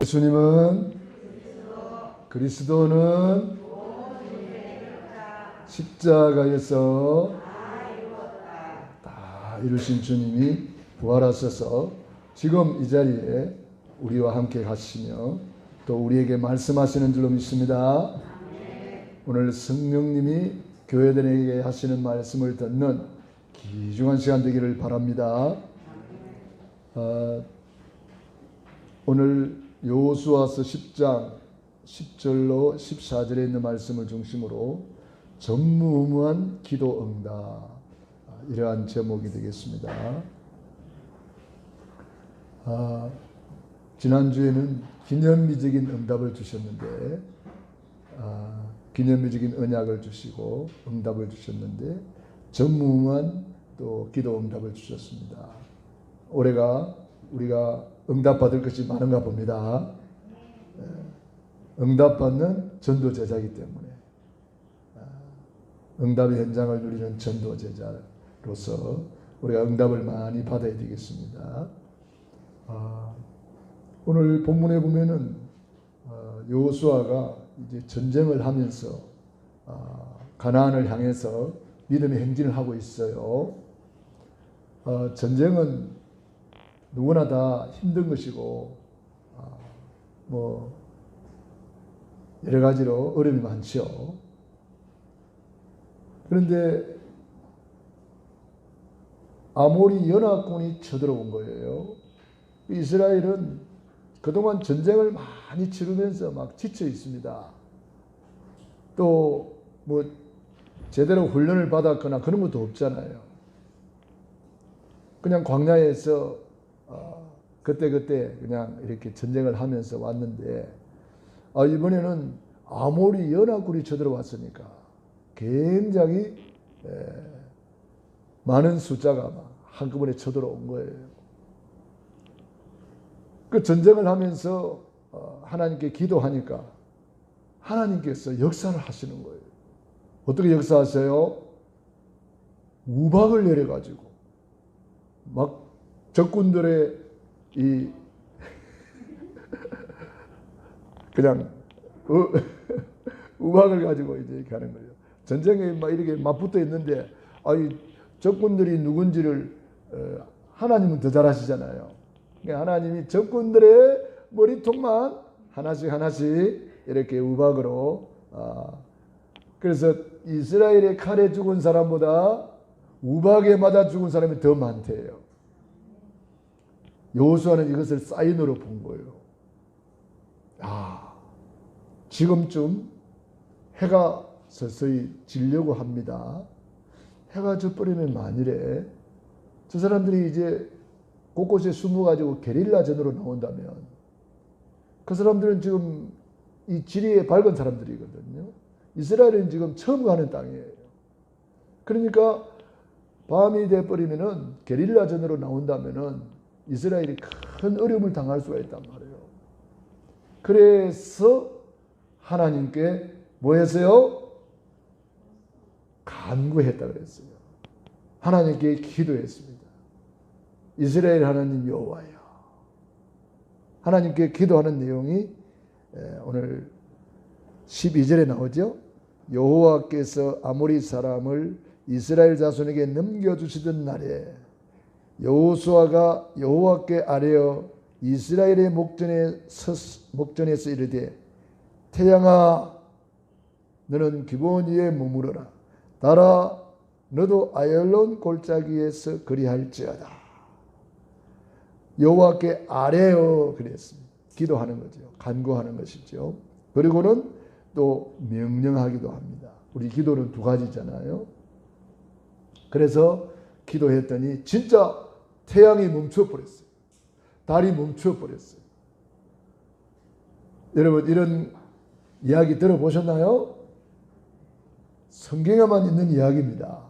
예수님은 그리스도는 십자가에서 다 이루신 주님이 부활하셔서 지금 이 자리에 우리와 함께 가시며 또 우리에게 말씀하시는 줄로 믿습니다. 오늘 성령님이 교회들에게 하시는 말씀을 듣는 귀중한 시간 되기를 바랍니다. 오늘 여호수아서 10장 10절로 14절에 있는 말씀을 중심으로 전무후무한 기도 응답, 이러한 제목이 되겠습니다. 지난주에는 기념비적인 응답을 주셨는데, 기념비적인 언약을 주시고 응답을 주셨는데, 전무후무한 또 기도 응답을 주셨습니다. 올해가 우리가 응답받을 것이 많은가 봅니다. 응답받는 전도제자이기 때문에 응답의 현장을 누리는 전도제자로서 우리가 응답을 많이 받아야 되겠습니다. 오늘 본문에 보면은 여호수아가 이제 전쟁을 하면서 가나안을 향해서 믿음의 행진을 하고 있어요. 전쟁은 누구나 다 힘든 것이고 여러 가지로 어려움이 많죠. 그런데 아모리 연합군이 쳐들어온 거예요. 이스라엘은 그동안 전쟁을 많이 치르면서 막 지쳐 있습니다. 또 제대로 훈련을 받았거나 그런 것도 없잖아요. 그냥 광야에서 그때 그냥 이렇게 전쟁을 하면서 왔는데, 이번에는 아모리 연합군이 쳐들어왔으니까 굉장히 많은 숫자가 막 한꺼번에 쳐들어온 거예요. 그 전쟁을 하면서 하나님께 기도하니까 하나님께서 역사를 하시는 거예요. 어떻게 역사하세요? 우박을 내려가지고 막 적군들의 그냥 우박을 가지고 이제 이렇게 하는 거예요. 전쟁에 막 이렇게 맞붙어 있는데 적군들이 누군지를 하나님은 더 잘 아시잖아요. 그러니까 하나님이 적군들의 머리통만 하나씩 이렇게 우박으로 그래서 이스라엘의 칼에 죽은 사람보다 우박에 맞아 죽은 사람이 더 많대요. 여호수아는 이것을 사인으로 본 거예요. 지금쯤 해가 서서히 지려고 합니다. 해가 져버리면 만일에 저 사람들이 이제 곳곳에 숨어가지고 게릴라전으로 나온다면 그 사람들은 지금 이 지리에 밝은 사람들이거든요. 이스라엘은 지금 처음 가는 땅이에요. 그러니까 밤이 돼버리면은 게릴라전으로 나온다면은 이스라엘이 큰 어려움을 당할 수가 있단 말이에요. 그래서 하나님께 뭐 했어요? 간구했다 그랬어요. 하나님께 기도했습니다. 이스라엘 하나님 여호와여. 하나님께 기도하는 내용이 오늘 12절에 나오죠. 여호와께서 아모리 사람을 이스라엘 자손에게 넘겨주시던 날에 여호수아가 여호와께 아뢰어 이스라엘의 목전에서 이르되 태양아 너는 기브온 위에 머무르라. 달아 너도 아얄론 골짜기에서 그리할지어다. 여호와께 아뢰어 그랬습니다. 기도하는 거죠. 간구하는 것이죠. 그리고는 또 명령하기도 합니다. 우리 기도는 두 가지잖아요. 그래서 기도했더니 진짜 태양이 멈춰버렸어요. 달이 멈춰버렸어요. 여러분 이런 이야기 들어보셨나요? 성경에만 있는 이야기입니다.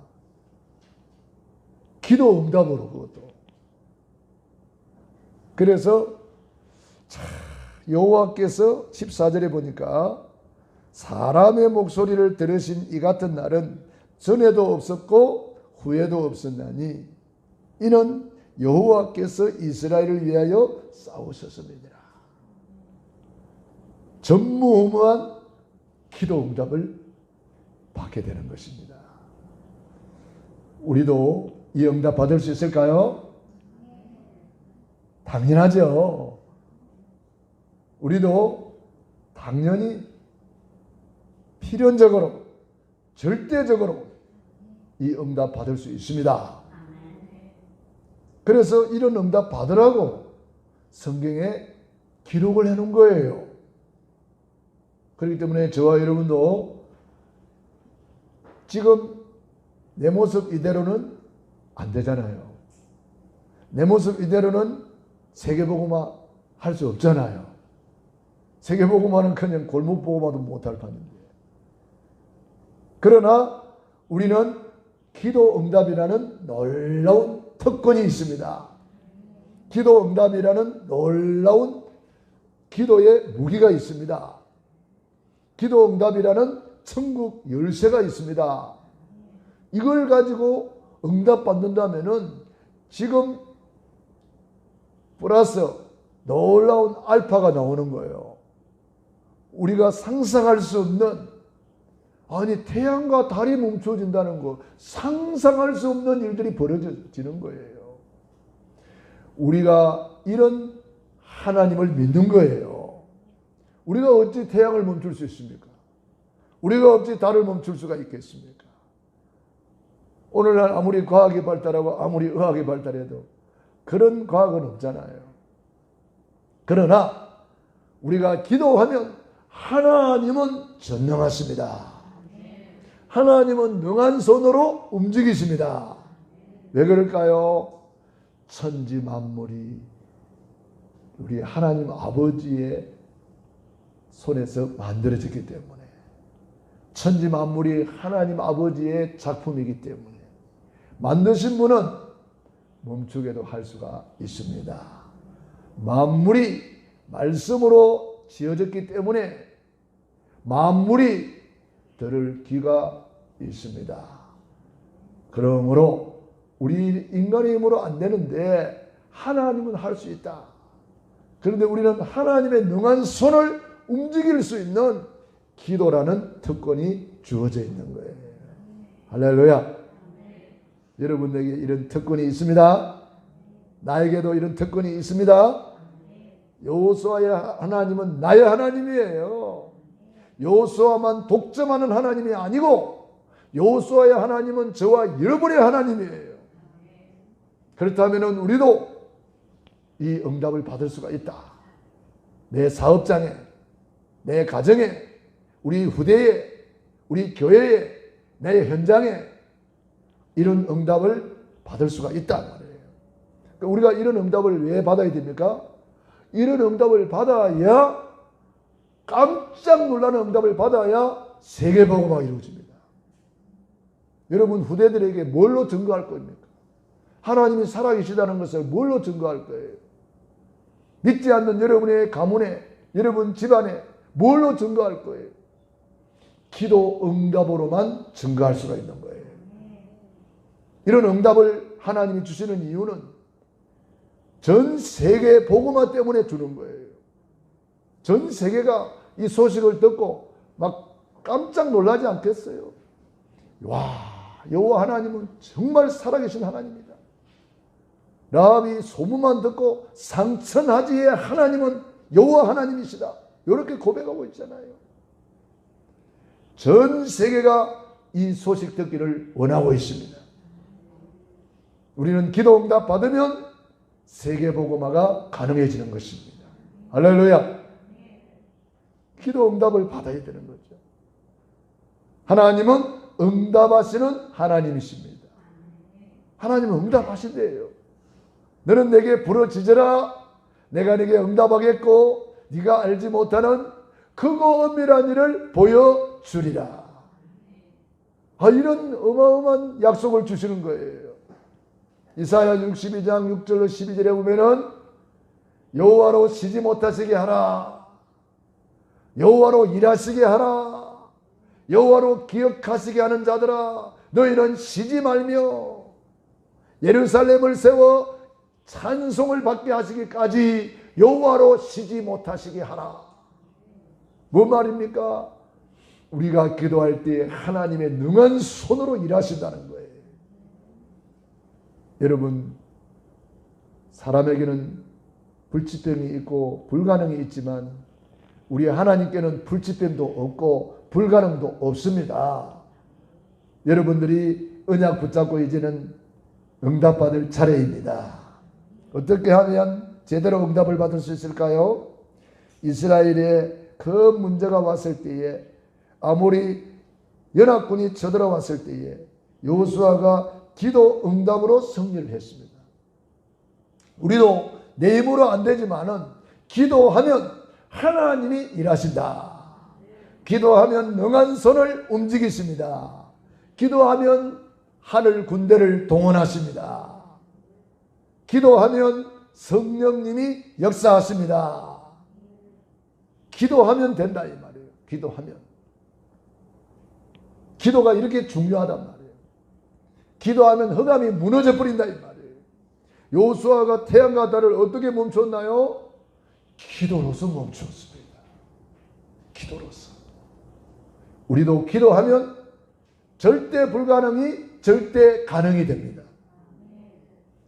기도 응답으로 그것도. 그래서 여호와께서 14절에 보니까 사람의 목소리를 들으신 이 같은 날은 전에도 없었고 후에도 없었나니 이는 여호와께서 이스라엘을 위하여 싸우셨음이니라. 전무후무한 기도 응답을 받게 되는 것입니다. 우리도 이 응답 받을 수 있을까요? 당연하죠. 우리도 당연히 필연적으로 절대적으로 이 응답 받을 수 있습니다. 그래서 이런 응답 받으라고 성경에 기록을 해놓은 거예요. 그렇기 때문에 저와 여러분도 지금 내 모습 이대로는 안 되잖아요. 내 모습 이대로는 세계복음화 할 수 없잖아요. 세계복음화는 그냥 골목복음화도 못할 판인데. 그러나 우리는 기도 응답이라는 놀라운 특권이 있습니다. 기도 응답이라는 놀라운 기도의 무기가 있습니다. 기도 응답이라는 천국 열쇠가 있습니다. 이걸 가지고 응답받는다면은 지금 플러스 놀라운 알파가 나오는 거예요. 우리가 상상할 수 없는, 아니 태양과 달이 멈춰진다는 거 상상할 수 없는 일들이 벌어지는 거예요. 우리가 이런 하나님을 믿는 거예요. 우리가 어찌 태양을 멈출 수 있습니까? 우리가 어찌 달을 멈출 수가 있겠습니까? 오늘날 아무리 과학이 발달하고 아무리 의학이 발달해도 그런 과학은 없잖아요. 그러나 우리가 기도하면 하나님은 전능하십니다. 하나님은 능한 손으로 움직이십니다. 왜 그럴까요? 천지 만물이 우리 하나님 아버지의 손에서 만들어졌기 때문에, 천지 만물이 하나님 아버지의 작품이기 때문에 만드신 분은 멈추게도 할 수가 있습니다. 만물이 말씀으로 지어졌기 때문에 만물이 들을 귀가 있습니다. 그러므로 우리 인간의 힘으로 안 되는데 하나님은 할 수 있다. 그런데 우리는 하나님의 능한 손을 움직일 수 있는 기도라는 특권이 주어져 있는 거예요. 할렐루야. 여러분에게 이런 특권이 있습니다. 나에게도 이런 특권이 있습니다. 여호수아의 하나님은 나의 하나님이에요. 여호수아만 독점하는 하나님이 아니고 여호수아의 하나님은 저와 여러분의 하나님이에요. 그렇다면 우리도 이 응답을 받을 수가 있다. 내 사업장에, 내 가정에, 우리 후대에, 우리 교회에, 내 현장에 이런 응답을 받을 수가 있단 말이에요. 그러니까 우리가 이런 응답을 왜 받아야 됩니까? 이런 응답을 받아야, 깜짝 놀라는 응답을 받아야 세계복음화가 이루어집니다. 여러분 후대들에게 뭘로 증거할 겁니까? 하나님이 살아계시다는 것을 뭘로 증거할 거예요? 믿지 않는 여러분의 가문에, 여러분 집안에 뭘로 증거할 거예요? 기도 응답으로만 증거할 수가 있는 거예요. 이런 응답을 하나님이 주시는 이유는 전 세계 복음화 때문에 주는 거예요. 전 세계가 이 소식을 듣고 막 깜짝 놀라지 않겠어요? 와, 여호와 하나님은 정말 살아계신 하나님이다. 라합이 소문만 듣고 상천하지의 하나님은 여호와 하나님이시다. 이렇게 고백하고 있잖아요. 전 세계가 이 소식 듣기를 원하고 있습니다. 우리는 기도 응답 받으면 세계 복음화가 가능해지는 것입니다. 할렐루야. 기도 응답을 받아야 되는 거죠. 하나님은 응답하시는 하나님이십니다. 하나님은 응답하신대요. 너는 내게 부르짖으라. 내가 네게 응답하겠고 네가 알지 못하는 크고 엄밀한 일을 보여주리라. 이런 어마어마한 약속을 주시는 거예요. 이사야 62장 6절로 12절에 보면은 여호와로 쉬지 못하시게 하라. 여호와로 일하시게 하라. 여호와로 기억하시게 하는 자들아, 너희는 쉬지 말며 예루살렘을 세워 찬송을 받게 하시기까지 여호와로 쉬지 못하시게 하라. 뭐 말입니까? 우리가 기도할 때 하나님의 능한 손으로 일하신다는 거예요. 여러분, 사람에게는 불치병이 있고 불가능이 있지만 우리 하나님께는 불치병도 없고 불가능도 없습니다. 여러분들이 언약 붙잡고 이제는 응답받을 차례입니다. 어떻게 하면 제대로 응답을 받을 수 있을까요? 이스라엘에 그 문제가 왔을 때에, 아모리 연합군이 쳐들어왔을 때에 여호수아가 기도 응답으로 승리를 했습니다. 우리도 내 힘으로 안 되지만은 기도하면 하나님이 일하신다. 기도하면 능한 손을 움직이십니다. 기도하면 하늘 군대를 동원하십니다. 기도하면 성령님이 역사하십니다. 기도하면 된다 이 말이에요. 기도하면. 기도가 이렇게 중요하단 말이에요. 기도하면 흑암이 무너져 버린다 이 말이에요. 여호수아가 태양과 달을 어떻게 멈췄나요? 기도로서 멈췄습니다. 기도로서. 우리도 기도하면 절대 불가능이 절대 가능이 됩니다.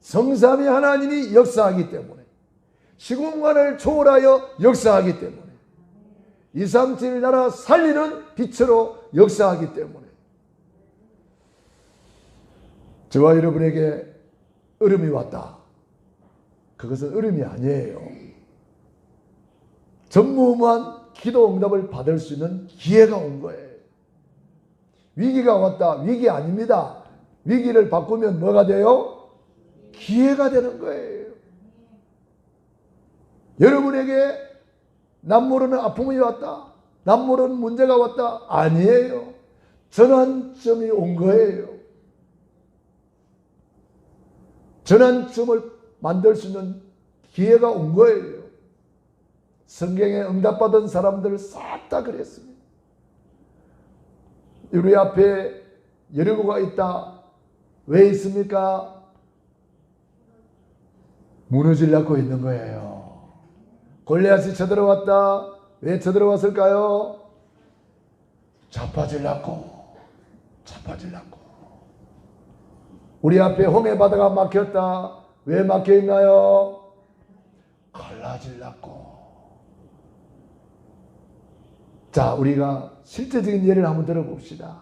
성삼위 하나님이 역사하기 때문에, 시공간을 초월하여 역사하기 때문에, 237 나라 살리는 빛으로 역사하기 때문에, 저와 여러분에게 어려움이 왔다. 그것은 어려움이 아니에요. 전무후무한 기도 응답을 받을 수 있는 기회가 온 거예요. 위기가 왔다. 위기 아닙니다. 위기를 바꾸면 뭐가 돼요? 기회가 되는 거예요. 여러분에게 남모르는 아픔이 왔다. 남모르는 문제가 왔다. 아니에요. 전환점이 온 거예요. 전환점을 만들 수 있는 기회가 온 거예요. 성경에 응답받은 사람들 싹 다 그랬습니다. 우리 앞에 여리고가 있다. 왜 있습니까? 무너지려고 있는 거예요. 골리앗이 쳐들어왔다. 왜 쳐들어왔을까요? 자빠지려고. 우리 앞에 홍해 바다가 막혔다. 왜 막혀있나요? 갈라지려고. 자, 우리가 실제적인 예를 한번 들어봅시다.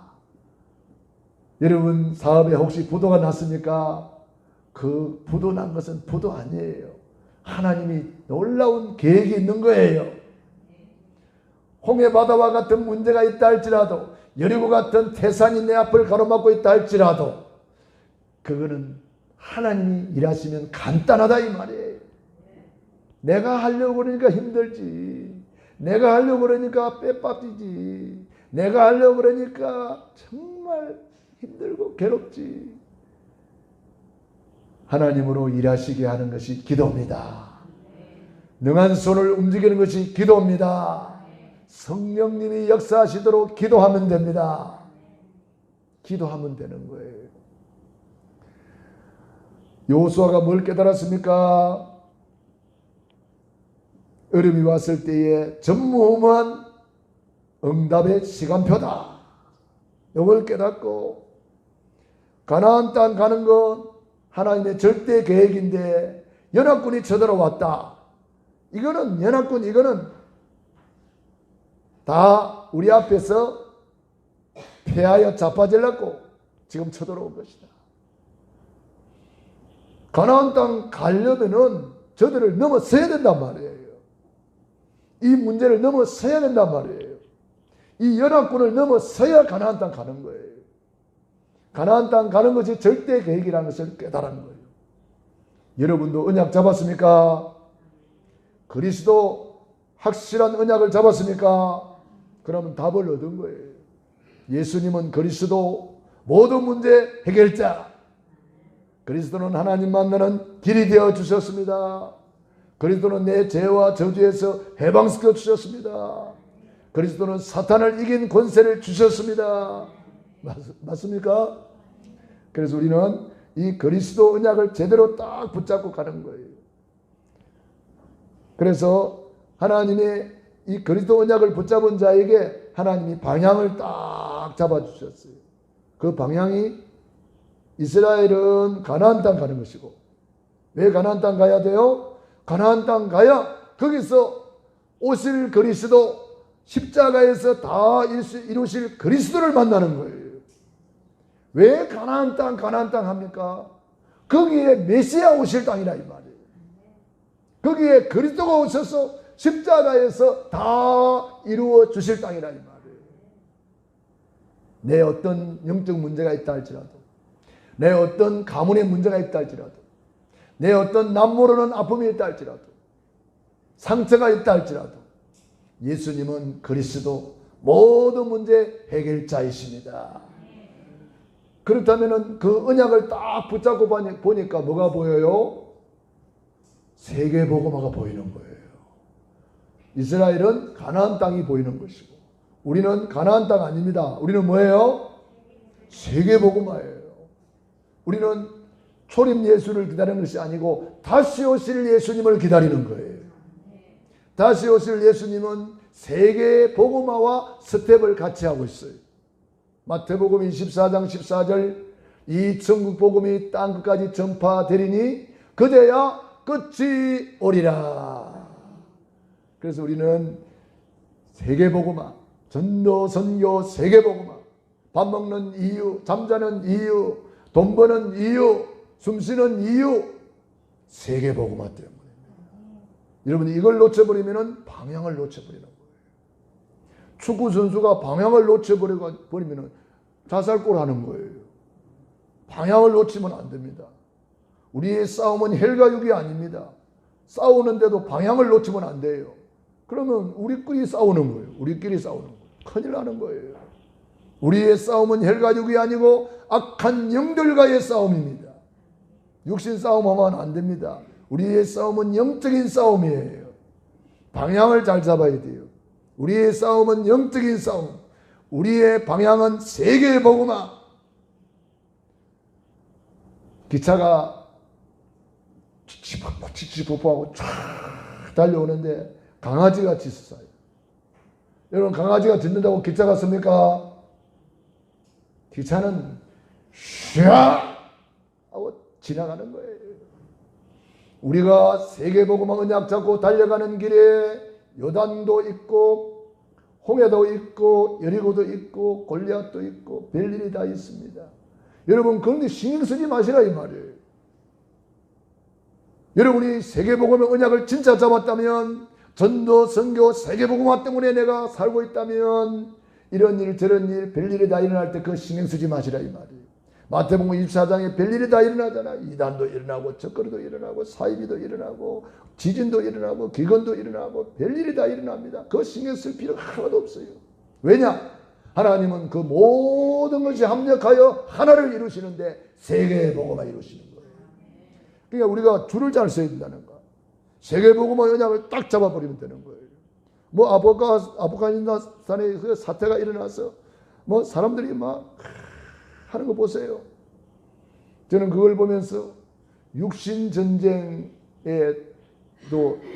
여러분 사업에 혹시 부도가 났습니까? 그 부도 난 것은 부도 아니에요. 하나님이 놀라운 계획이 있는 거예요. 홍해 바다와 같은 문제가 있다 할지라도, 여리고 같은 태산이 내 앞을 가로막고 있다 할지라도, 그거는 하나님이 일하시면 간단하다 이 말이에요. 내가 하려고 그러니까 힘들지. 내가 하려고 그러니까 빼빠지지. 내가 하려고 그러니까 정말 힘들고 괴롭지. 하나님으로 일하시게 하는 것이 기도입니다. 능한 손을 움직이는 것이 기도입니다. 성령님이 역사하시도록 기도하면 됩니다. 기도하면 되는 거예요. 여호수아가 뭘 깨달았습니까? 어려움이 왔을 때에 전무후무한 응답의 시간표다. 이걸 깨닫고, 가나안 땅 가는 건 하나님의 절대 계획인데 연합군이 쳐들어왔다. 이거는 연합군, 이거는 다 우리 앞에서 패하여 자빠지려고 지금 쳐들어온 것이다. 가나안 땅 가려면은 저들을 넘어서야 된단 말이에요. 이 문제를 넘어서야 된단 말이에요. 이 연합군을 넘어서야 가나안 땅 가는 거예요. 가나안 땅 가는 것이 절대 계획이라는 것을 깨달은 거예요. 여러분도 언약 잡았습니까? 그리스도 확실한 언약을 잡았습니까? 그러면 답을 얻은 거예요. 예수님은 그리스도 모든 문제 해결자. 그리스도는 하나님 만나는 길이 되어 주셨습니다. 그리스도는 내 죄와 저주에서 해방시켜 주셨습니다. 그리스도는 사탄을 이긴 권세를 주셨습니다. 맞습니까? 그래서 우리는 이 그리스도 언약을 제대로 딱 붙잡고 가는 거예요. 그래서 하나님의 이 그리스도 언약을 붙잡은 자에게 하나님이 방향을 딱 잡아주셨어요. 그 방향이 이스라엘은 가나안 땅 가는 것이고, 왜 가나안 땅 가야 돼요? 가나안 땅 가야 거기서 오실 그리스도, 십자가에서 다 이루실 그리스도를 만나는 거예요. 왜 가나안 땅 합니까? 거기에 메시아 오실 땅이라 이 말이에요. 거기에 그리스도가 오셔서 십자가에서 다 이루어 주실 땅이라 이 말이에요. 내 어떤 영적 문제가 있다 할지라도, 내 어떤 가문의 문제가 있다 할지라도, 내 어떤 남모르는 아픔이 있다 할지라도, 상처가 있다 할지라도, 예수님은 그리스도 모든 문제 해결자이십니다. 그렇다면 그 언약을 딱 붙잡고 보니까 뭐가 보여요? 세계복음화가 보이는 거예요. 이스라엘은 가나안 땅이 보이는 것이고, 우리는 가나안 땅 아닙니다. 우리는 뭐예요? 세계복음화예요. 우리는 초림 예수를 기다리는 것이 아니고 다시 오실 예수님을 기다리는 거예요. 다시 오실 예수님은 세계복음화와 스텝을 같이 하고 있어요. 마태복음 24장 14절, 이 천국 복음이 땅끝까지 전파되리니 그제야 끝이 오리라. 그래서 우리는 세계복음화, 전도 선교 세계복음화, 밥 먹는 이유, 잠자는 이유, 돈 버는 이유, 숨쉬는 이유, 세계복음화 때문에. 여러분이 이걸 놓쳐버리면 방향을 놓쳐버리는 거예요. 축구 선수가 방향을 놓쳐버리면 자살골 하는 거예요. 방향을 놓치면 안 됩니다. 우리의 싸움은 혈과 육이 아닙니다. 싸우는데도 방향을 놓치면 안 돼요. 그러면 우리끼리 싸우는 거예요. 우리끼리 싸우는 거예요. 큰일 나는 거예요. 우리의 싸움은 혈과 육이 아니고 악한 영들과의 싸움입니다. 육신 싸움하면 안 됩니다. 우리의 싸움은 영적인 싸움이에요. 방향을 잘 잡아야 돼요. 우리의 싸움은 영적인 싸움. 우리의 방향은 세계복음화. 기차가 칙칙폭폭하고 쫙 달려오는데 강아지가 짖어요. 여러분, 강아지가 짖는다고 기차가 섭니까? 기차는 샤 하고 지나가는 거예요. 우리가 세계복음화 언약 잡고 달려가는 길에 요단도 있고 홍해도 있고 여리고도 있고 골리앗도 있고 별일이 다 있습니다. 여러분, 그런데 신경 쓰지 마시라 이 말이에요. 여러분이 세계복음의 언약을 진짜 잡았다면, 전도 선교 세계복음화 때문에 내가 살고 있다면, 이런 일 저런 일 별일이 다 일어날 때 그 신경 쓰지 마시라 이 말이에요. 마태복음 24장에 별일이 다 일어나잖아. 이단도 일어나고 적거리도 일어나고 사이비도 일어나고 지진도 일어나고 기근도 일어나고 별일이 다 일어납니다. 그거 신경 쓸 필요가 하나도 없어요. 왜냐? 하나님은 그 모든 것이 합력하여 하나를 이루시는데 세계복음화 이루시는 거예요. 그러니까 우리가 줄을 잘 서야 된다는 거. 세계복음화 언약을 딱 잡아버리면 되는 거예요. 뭐 아프가니스탄에 그 사태가 일어나서 뭐 사람들이 막 하는 거 보세요. 저는 그걸 보면서 육신 전쟁에도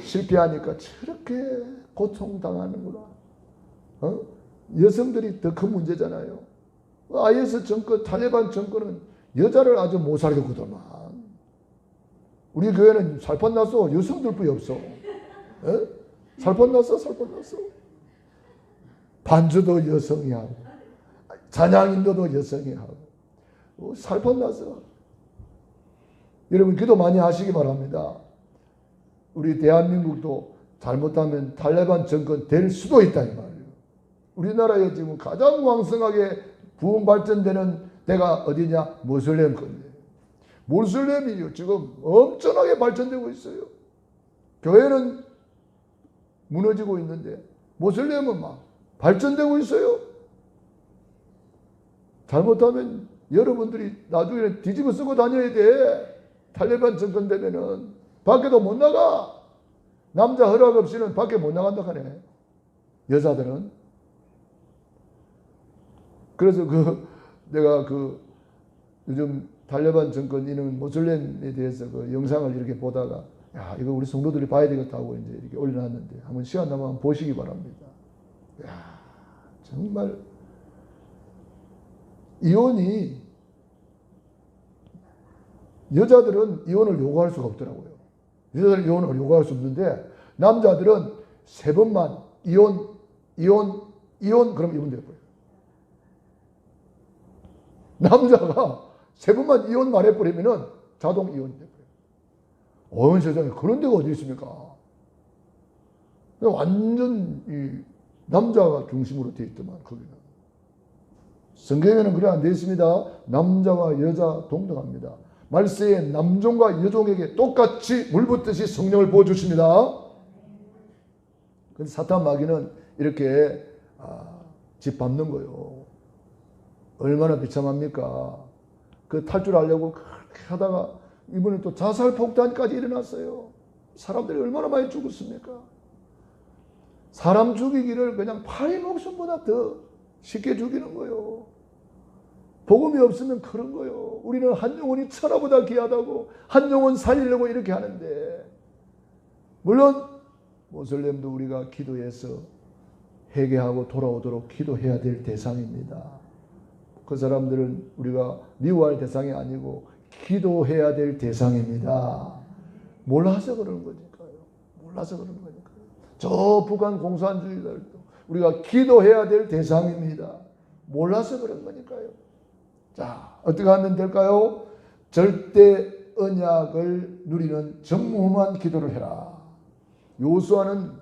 실패하니까 저렇게 고통당하는구나. 여성들이 더 큰 문제잖아요. IS 정권, 탈레반 정권은 여자를 아주 못 살겠거든만. 우리 교회는 살판 났어. 여성들뿐이 없어. 살판 났어. 반주도 여성이 하고, 찬양인도도 여성이 하고, 살판 났어. 여러분, 기도 많이 하시기 바랍니다. 우리 대한민국도 잘못하면 탈레반 정권 될 수도 있다 이 말이에요. 우리나라에 지금 가장 왕성하게 부흥 발전되는 데가 어디냐? 모슬렘 건데. 모슬렘이 지금 엄청나게 발전되고 있어요. 교회는 무너지고 있는데 모슬렘은 막 발전되고 있어요. 잘못하면 여러분들이 나중에 뒤집어 쓰고 다녀야 돼. 탈레반 정권 되면은 밖에도 못 나가. 남자 허락 없이는 밖에 못 나간다 하네. 여자들은. 그래서 내가 요즘 탈레반 정권 이런 모슬렘에 대해서 그 영상을 이렇게 보다가 야, 이거 우리 성도들이 봐야 되겠다고 이제 이렇게 올려놨는데 한번 시간 나면 한번 보시기 바랍니다. 야, 정말 이혼이 여자들은 이혼을 요구할 수가 없더라고요. 여자들은 이혼을 요구할 수 없는데 남자들은 3번만 이혼 그럼 이혼 돼버려요. 남자가 3번만 이혼 말해버리면은 자동 이혼이 돼버려요. 어느 세상에 그런 데가 어디 있습니까? 완전 이 남자가 중심으로 되어 있더만 거기는. 성경에는 그래 안 되어 있습니다. 남자와 여자 동등합니다. 말세에 남종과 여종에게 똑같이 물붓듯이 성령을 부어주십니다. 근데 사탄 마귀는 이렇게 짓밟는 거예요. 얼마나 비참합니까? 그 탈출하려고 그렇게 하다가 이번에 또 자살 폭탄까지 일어났어요. 사람들이 얼마나 많이 죽었습니까? 사람 죽이기를 그냥 파리 목숨보다 더 쉽게 죽이는 거예요. 복음이 없으면 그런 거예요. 우리는 한 영혼이 천하보다 귀하다고 한 영혼 살리려고 이렇게 하는데, 물론 모슬렘도 우리가 기도해서 회개하고 돌아오도록 기도해야 될 대상입니다. 그 사람들은 우리가 미워할 대상이 아니고 기도해야 될 대상입니다. 몰라서 그러는 거니까요. 몰라서 그러는 거니까요. 저 북한 공산주의자들도 우리가 기도해야 될 대상입니다. 몰라서 그런 거니까요. 자, 어떻게 하면 될까요? 절대 언약을 누리는 전무후무한 기도를 해라. 요수아는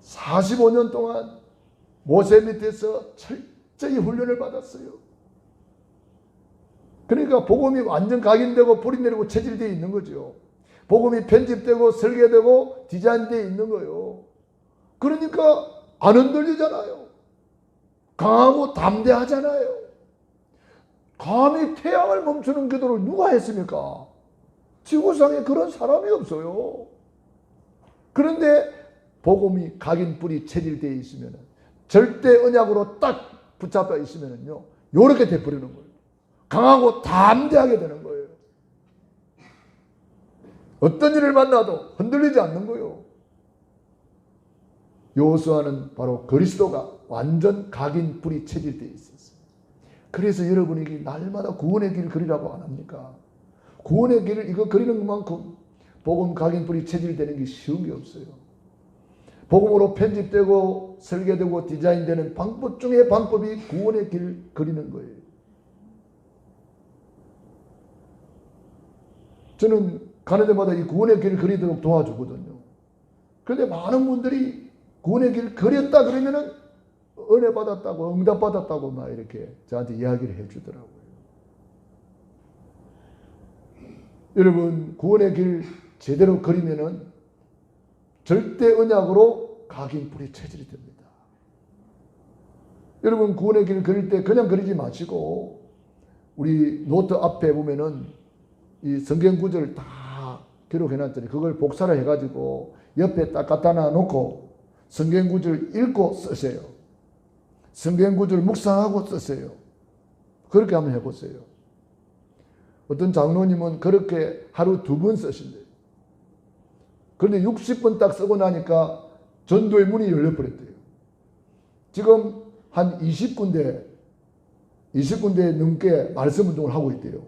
45년 동안 모세 밑에서 철저히 훈련을 받았어요. 그러니까 복음이 완전 각인되고 뿌리 내리고 체질되어 있는 거죠. 복음이 편집되고 설계되고 디자인되어 있는 거예요. 그러니까 안 흔들리잖아요. 강하고 담대하잖아요. 감히 태양을 멈추는 기도를 누가 했습니까? 지구상에 그런 사람이 없어요. 그런데 복음이 각인 뿌리 체질되어 있으면, 절대 언약으로 딱 붙잡혀 있으면요, 요렇게 돼버리는 거예요. 강하고 담대하게 되는 거예요. 어떤 일을 만나도 흔들리지 않는 거예요. 여호수아는 바로 그리스도가 완전 각인 뿌리 체질되어 있었어요. 그래서 여러분에게 날마다 구원의 길을 그리라고 안 합니까? 구원의 길을 이거 그리는 것만큼 복음 각인 뿌리 체질되는 게 쉬운 게 없어요. 복음으로 편집되고 설계되고 디자인되는 방법 중에 방법이 구원의 길을 그리는 거예요. 저는 가는 데마다 이 구원의 길을 그리도록 도와주거든요. 그런데 많은 분들이 구원의 길을 그렸다 그러면은 은혜 받았다고, 응답 받았다고 막 이렇게 저한테 이야기를 해주더라고요. 여러분, 구원의 길 제대로 그리면은 절대 언약으로 각인 뿌리 체질이 됩니다. 여러분, 구원의 길을 그릴 때 그냥 그리지 마시고, 우리 노트 앞에 보면은 이 성경 구절을 다 기록해놨더니 그걸 복사를 해가지고 옆에 딱 갖다 놔놓고 성경 구절 읽고 쓰세요. 성경 구절 묵상하고 쓰세요. 그렇게 한번 해보세요. 어떤 장로님은 그렇게 하루 2번 쓰신대요. 그런데 60번 딱 쓰고 나니까 전도의 문이 열려버렸대요. 지금 한 20군데 넘게 말씀 운동을 하고 있대요.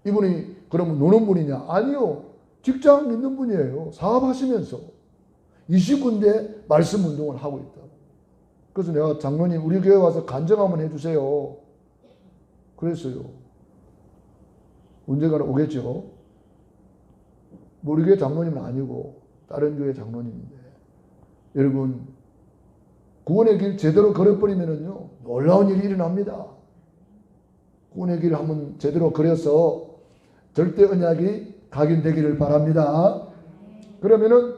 이분이 그러면 노는 분이냐? 아니요. 직장 있는 분이에요. 사업하시면서 20군데 말씀 운동을 하고 있다고. 그래서 내가 장로님 우리 교회 와서 간증 한번 해주세요. 그랬어요. 언젠가는 오겠죠. 우리 교회 장로님은 아니고 다른 교회 장로님인데, 여러분 구원의 길 제대로 걸어버리면은요 놀라운 일이 일어납니다. 구원의 길을 한번 제대로 그려서 절대 언약이 각인되기를 바랍니다. 그러면은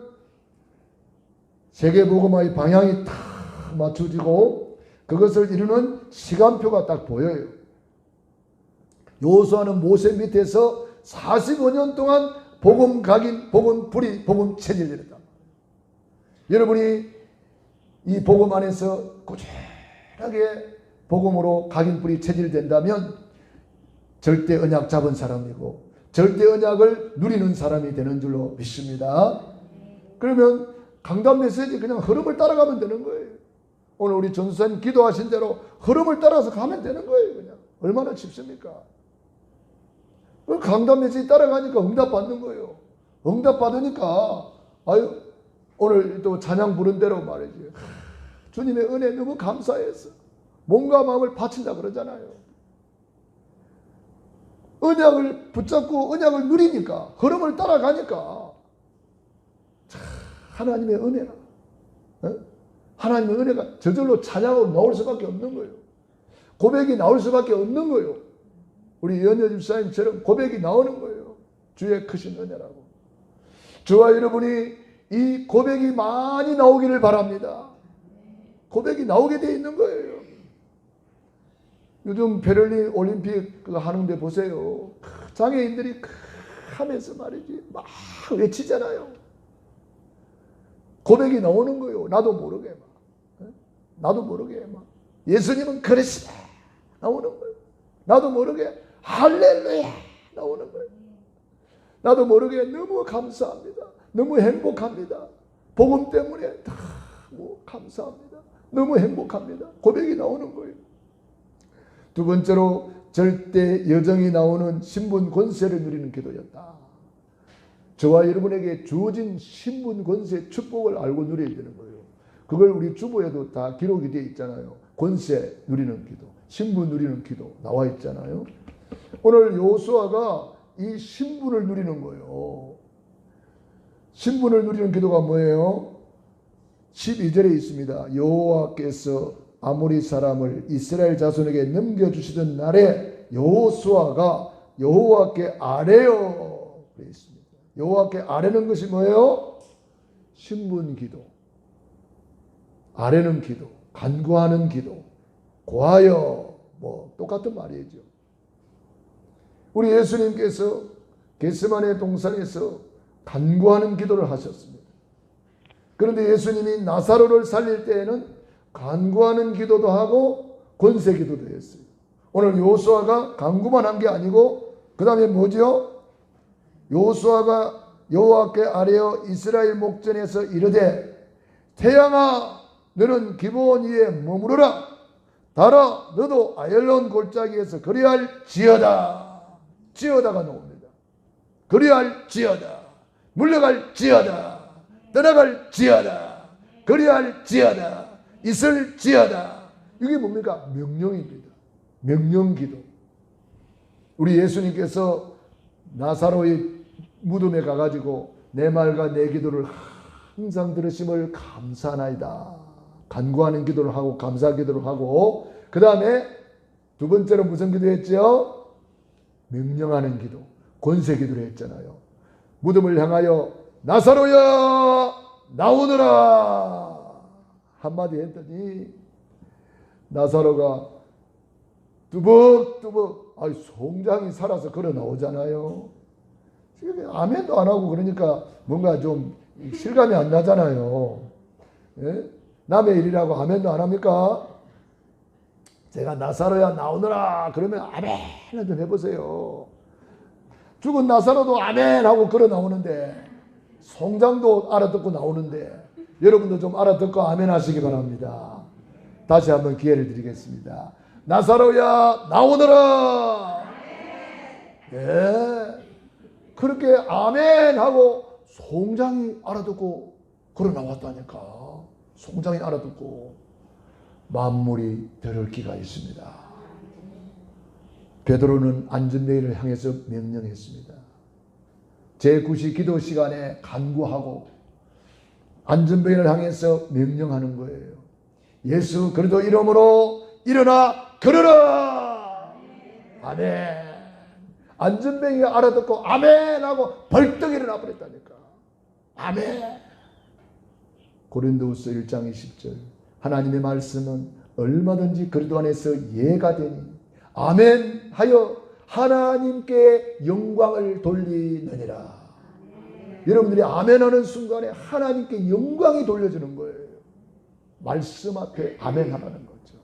세계복음화의 방향이 딱 맞춰지고 그것을 이루는 시간표가 딱 보여요. 여호수아는 모세 밑에서 45년 동안 복음 각인, 복음 뿌리, 복음 체질이었다. 여러분이 이 복음 안에서 꾸준하게 복음으로 각인 뿌리 체질된다면 절대 언약 잡은 사람이고, 절대 언약을 누리는 사람이 되는 줄로 믿습니다. 그러면 강단 메시지 그냥 흐름을 따라가면 되는 거예요. 오늘 우리 전수사님 기도하신 대로 흐름을 따라서 가면 되는 거예요. 그냥 얼마나 쉽습니까? 강단 메시지 따라가니까 응답 받는 거예요. 응답 받으니까 아유 오늘 또 찬양 부른 대로 말이지. 주님의 은혜 너무 감사해서 몸과 마음을 바친다 그러잖아요. 언약을 붙잡고 언약을 누리니까 흐름을 따라가니까 하나님의 은혜라. 하나님의 은혜가 저절로 찬양으로 나올 수밖에 없는 거예요. 고백이 나올 수밖에 없는 거예요. 우리 연여 집사님처럼 고백이 나오는 거예요. 주의 크신 은혜라고. 저와 여러분이 이 고백이 많이 나오기를 바랍니다. 고백이 나오게 돼 있는 거예요. 요즘 베를린 올림픽 하는데 보세요. 장애인들이 하면서 말이지 막 외치잖아요. 고백이 나오는 거예요. 나도 모르게 막. 나도 모르게 막. 예수님은 그러시다 나오는 거예요. 나도 모르게 할렐루야 나오는 거예요. 나도 모르게 너무 감사합니다. 너무 행복합니다. 복음 때문에 너무 감사합니다. 너무 행복합니다. 고백이 나오는 거예요. 두 번째로 절대 여정이 나오는 신분 권세를 누리는 기도였다. 저와 여러분에게 주어진 신분 권세 축복을 알고 누려야 되는 거예요. 그걸 우리 주보에도 다 기록이 되어 있잖아요. 권세 누리는 기도, 신분 누리는 기도 나와 있잖아요. 오늘 여호수아가 이 신분을 누리는 거예요. 신분을 누리는 기도가 뭐예요? 12절에 있습니다. 여호와께서 아모리 사람을 이스라엘 자손에게 넘겨주시던 날에 여호수아가 여호와께 아뢰어 그래 있습니다. 여호와께 아뢰는 것이 뭐예요? 신분 기도, 아뢰는 기도, 간구하는 기도, 고하여 뭐 똑같은 말이죠. 우리 예수님께서 겟세마네 동산에서 간구하는 기도를 하셨습니다. 그런데 예수님이 나사로를 살릴 때에는 간구하는 기도도 하고 권세 기도도 했어요. 오늘 여호수아가 간구만 한 게 아니고 그 다음에 뭐죠? 여호수아가 여호와께 아뢰어 이스라엘 목전에서 이르되 태양아 너는 기브온 위에 머무르라. 달아 너도 아얄론 골짜기에서 그리할지어다. 지어다가 나옵니다. 그리할지어다. 물러갈지어다. 떠나갈지어다. 그리할지어다. 있을지어다. 이게 뭡니까? 명령입니다. 명령기도. 우리 예수님께서 나사로의 무덤에 가가지고 내 말과 내 기도를 항상 들으심을 감사하나이다. 간구하는 기도를 하고 감사 기도를 하고 그 다음에 두 번째로 무슨 기도했죠? 명령하는 기도, 권세 기도를 했잖아요. 무덤을 향하여 나사로야 나오너라 한마디 했더니 나사로가 뚜벅뚜벅 송장이 살아서 걸어 나오잖아요. 아멘도 안 하고 그러니까 뭔가 좀 실감이 안 나잖아요. 예? 남의 일이라고 아멘도 안 합니까? 제가 나사로야 나오너라 그러면 아멘 좀 해보세요. 죽은 나사로도 아멘 하고 걸어 나오는데 송장도 알아듣고 나오는데 여러분도 좀 알아듣고 아멘 하시기 바랍니다. 다시 한번 기회를 드리겠습니다. 나사로야 나오너라. 예, 그렇게 아멘 하고 송장이 알아듣고 걸어 나왔다니까. 송장이 알아듣고 만물이 들을 기가 있습니다. 베드로는 안전뱅이를 향해서 명령했습니다. 제9시 기도 시간에 간구하고 안전뱅이를 향해서 명령하는 거예요. 예수 그리스도 이름으로 일어나 걸어라. 아멘. 안전뱅이가 알아듣고 아멘 하고 벌떡 일어나 버렸다니까. 아멘. 고린도후서 1장 20절 하나님의 말씀은 얼마든지 그리스도 안에서 예가 되니 아멘 하여 하나님께 영광을 돌리느니라. 여러분들이 아멘 하는 순간에 하나님께 영광이 돌려지는 거예요. 말씀 앞에 아멘 하라는 거죠.